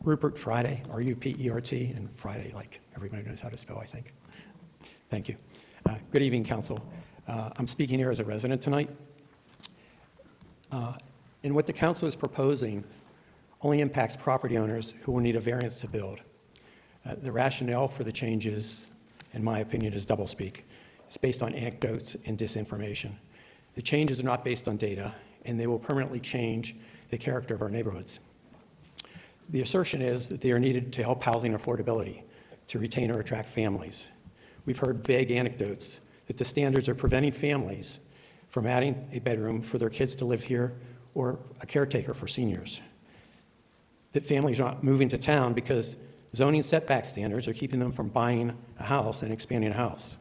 Rupert Friday, R-U-P-E-R-T, and Friday, like everybody knows how to spell, I think. Thank you. Good evening, Council. I'm speaking here as a resident tonight. And what the Council is proposing only impacts property owners who will need a variance to build. The rationale for the changes, in my opinion, is doublespeak. It's based on anecdotes and disinformation. The changes are not based on data, and they will permanently change the character of our neighborhoods. The assertion is that they are needed to help housing affordability, to retain or attract families. We've heard vague anecdotes that the standards are preventing families from adding a bedroom for their kids to live here or a caretaker for seniors. That families are not moving to town because zoning setback standards are keeping them from buying a house and expanding a house.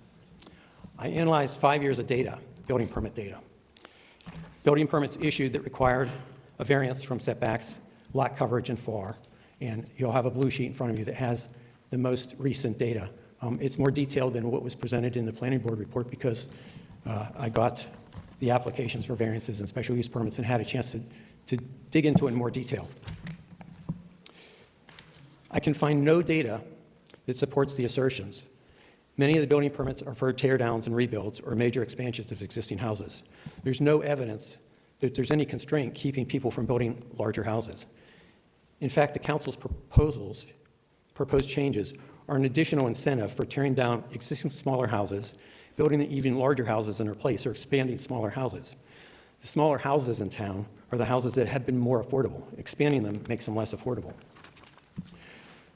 I analyzed 5 years of data, building permit data. Building permits issued that required a variance from setbacks, lot coverage, and FAR. And you'll have a blue sheet in front of you that has the most recent data. It's more detailed than what was presented in the planning board report because I got the applications for variances and special use permits and had a chance to dig into it in more detail. I can find no data that supports the assertions. Many of the building permits are for tear downs and rebuilds or major expansions of existing houses. There's no evidence that there's any constraint keeping people from building larger houses. In fact, the council's proposed changes are an additional incentive for tearing down existing smaller houses, building even larger houses in their place, or expanding smaller houses. The smaller houses in town are the houses that have been more affordable. Expanding them makes them less affordable.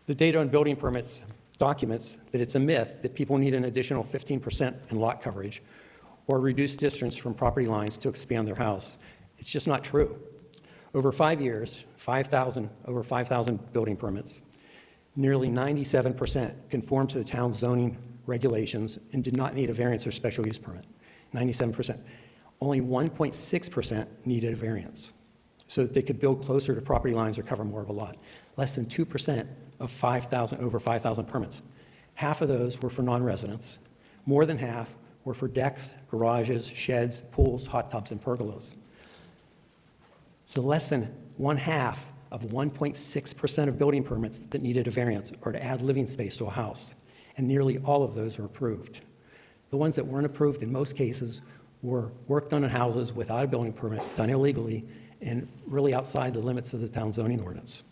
The data on building permits documents that it's a myth that people need an additional 15% in lot coverage or reduced distance from property lines to expand their house. It's just not true. Over 5 years, over 5,000 building permits, nearly 97% conformed to the town's zoning regulations and did not need a variance or special use permit. 97%. Only 1.6% needed a variance so that they could build closer to property lines or cover more of a lot. Less than 2% of over 5,000 permits. Half of those were for non-residents. More than half were for decks, garages, sheds, pools, hot tubs, and pergolas. So less than 1/2 of 1.6% of building permits that needed a variance or to add living space to a house, and nearly all of those were approved. The ones that weren't approved in most cases were work done in houses without a building permit, done illegally, and really outside the limits of the town zoning ordinance.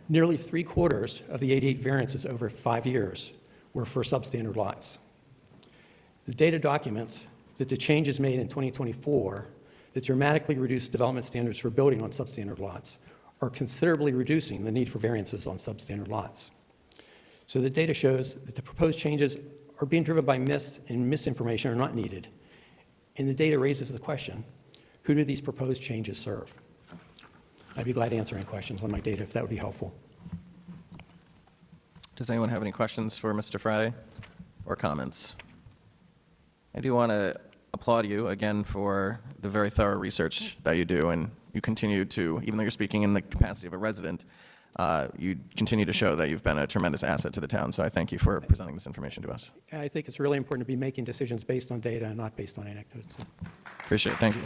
Nearly 3/4 of the 88 variances over 5 years were for substandard lots. The data documents that the changes made in 2024 that dramatically reduced development standards for building on substandard lots are considerably reducing the need for variances on substandard lots. So the data shows that the proposed changes are being driven by myths and misinformation are not needed. And the data raises the question, who do these proposed changes serve? I'd be glad to answer any questions on my data if that would be helpful. Does anyone have any questions for Mr. Friday or comments? I do want to applaud you again for the very thorough research that you do, and you continue to, even though you're speaking in the capacity of a resident, you continue to show that you've been a tremendous asset to the town. So I thank you for presenting this information to us. I think it's really important to be making decisions based on data and not based on anecdotes. Appreciate it. Thank you.